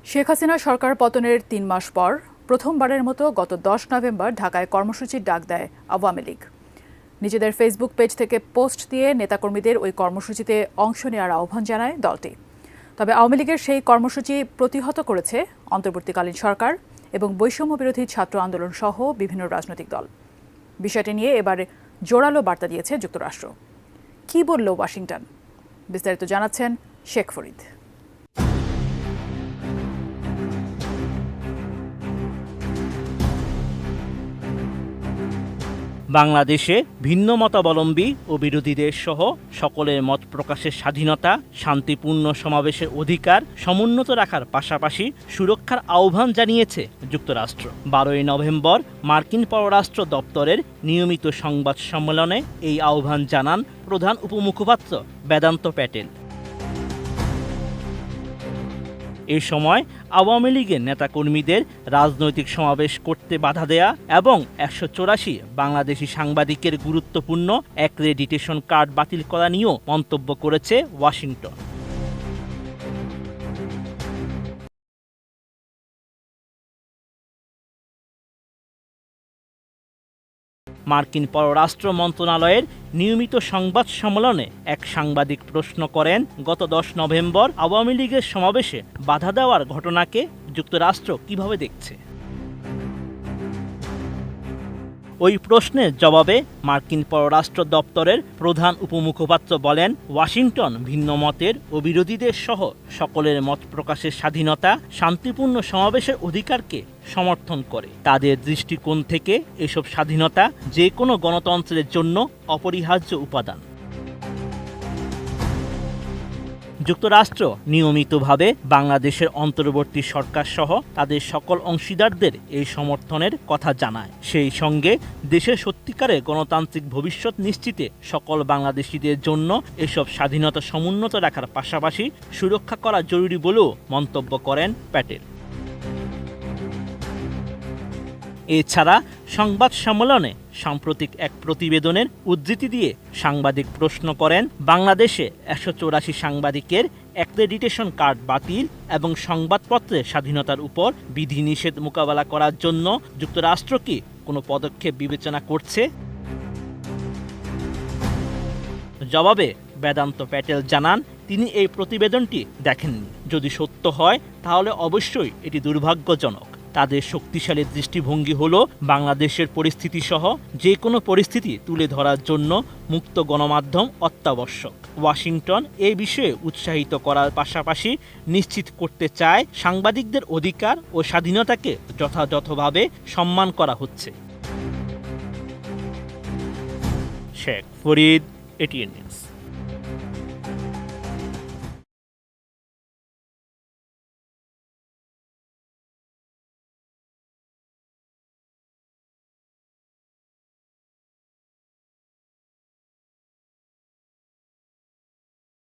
শেখ হাসিনা সরকার পতনের ৩ মাস পর প্রথমবারের মতো গত ১০ নভেম্বর ঢাকায় কর্মসূচির ডাক দেয় আওয়ামী লীগ। নিজেদের ফেসবুক পেজ থেকে পোস্ট দিয়ে নেতাকর্মীদের ওই কর্মসূচিতে অংশ নেওয়ার আহ্বান জানায় দলটি। তবে আওয়ামী লীগের সেই কর্মসূচি প্রতিহত করেছে অন্তর্বর্তীকালীন সরকার এবং বৈষম্য বিরোধী ছাত্র আন্দোলন সহ বিভিন্ন রাজনৈতিক দল। বিষয়টি নিয়ে এবার জোরালো বার্তা দিয়েছে যুক্তরাষ্ট্র। কী বলল ওয়াশিংটন? বিস্তারিত জানাচ্ছেন শেখ ফরিদ। বাংলাদেশে ভিন্ন মতাবলম্বী ও বিরোধীদের সহ সকলের মত প্রকাশের স্বাধীনতা, শান্তিপূর্ণ সমাবেশের অধিকার সমুন্নত রাখার পাশাপাশি সুরক্ষার আহ্বান জানিয়েছে যুক্তরাষ্ট্র। 12 নভেম্বর মার্কিন পররাষ্ট্র দপ্তরের নিয়মিত সংবাদ সম্মেলনে এই আহ্বান জানান প্রধান উপমুখপাত্র বেদান্ত প্যাটেল। এ সময় আওয়ামী লীগের নেতাকর্মীদের রাজনৈতিক সমাবেশ করতে বাধা দেয়া এবং 184 বাংলাদেশি সাংবাদিকের গুরুত্বপূর্ণ অ্যাক্রেডিটেশন কার্ড বাতিল করা নিয়েও মন্তব্য করেছে ওয়াশিংটন। মার্কিন পররাষ্ট্র মন্ত্রণালয়ের নিয়মিত সংবাদ সম্মেলনে এক সাংবাদিক প্রশ্ন করেন, গত 10 নভেম্বর আওয়ামী লীগের সমাবেশে বাধা দেওয়ার ঘটনাকে যুক্তরাষ্ট্র কিভাবে দেখছে। ওই প্রশ্নের জবাবে মার্কিন পররাষ্ট্র দপ্তরের প্রধান উপমুখপাত্র বলেন, ওয়াশিংটন ভিন্ন মতের ও বিরোধীদের সহ সকলের মত প্রকাশের স্বাধীনতা, শান্তিপূর্ণ সমাবেশের অধিকারকে সমর্থন করে। তাদের দৃষ্টিকোণ থেকে এসব স্বাধীনতা যে কোনো গণতন্ত্রের জন্য অপরিহার্য উপাদান। যুক্তরাষ্ট্র নিয়মিতভাবে বাংলাদেশের অন্তর্বর্তী সরকার সহ তাদের সকল অংশীদারদের এই সমর্থনের কথা জানায়। সেই সঙ্গে দেশের সত্যিকারের গণতান্ত্রিক ভবিষ্যৎ নিশ্চিতে সকল বাংলাদেশিদের জন্য এসব স্বাধীনতা সমুন্নত রাখার পাশাপাশি সুরক্ষা করা জরুরি বলেও মন্তব্য করেন প্যাটেল। এছাড়া সংবাদ সম্মেলনে সাম্প্রতিক এক প্রতিবেদনের উদ্ধৃতি দিয়ে সাংবাদিক প্রশ্ন করেন, বাংলাদেশে 184 সাংবাদিকের অ্যাক্রেডিটেশন কার্ড বাতিল এবং সংবাদপত্রের স্বাধীনতার উপর বিধিনিষেধ মোকাবেলা করার জন্য যুক্তরাষ্ট্র কি কোনো পদক্ষেপ বিবেচনা করছে? জবাবে বেদান্ত প্যাটেল জানান, তিনি এই প্রতিবেদনটি দেখেননি। যদি সত্য হয় তাহলে অবশ্যই এটি দুর্ভাগ্যজনক। তাদের শক্তিশালী দৃষ্টিভঙ্গি হলো বাংলাদেশের পরিস্থিতি সহ যে কোনো পরিস্থিতি তুলে ধরার জন্য মুক্ত গণমাধ্যম অত্যাবশ্যক। ওয়াশিংটন এই বিষয়ে উৎসাহিত করার পাশাপাশি নিশ্চিত করতে চায় সাংবাদিকদের অধিকার ও স্বাধীনতাকে যথাযথভাবে সম্মান করা হচ্ছে। শেখ ফরিদ, এটিএন।